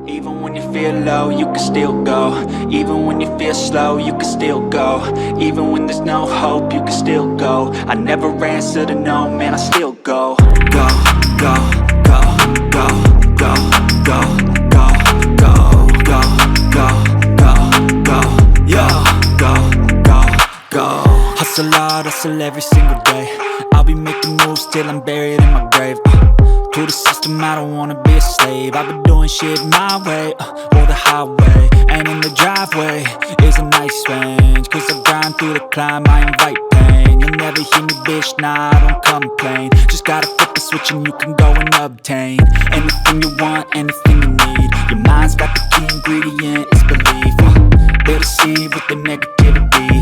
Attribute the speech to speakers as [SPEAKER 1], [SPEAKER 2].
[SPEAKER 1] Even when you feel low, you can still go. Even when you feel slow, you can still go. Even when there's no hope, you can still go. I never answer to no, man, I still go. Go, go, go, go, go, go, go, go, go, go, go, go, yo, go, go, go. Hustle hard, hustle every single day. I'll be making moves till I'm buried in my grave. To the system, I don't wanna be a slave. I've been doing shit my way, or the highway. And in the driveway is a nice range. Cause I grind through the climb, I invite pain. You'll never hear me, bitch, nah, I don't complain. Just gotta flip the switch and you can go and obtain anything you want, anything you need. Your mind's got the key ingredient, it's belief. They'll deceive with the negativity.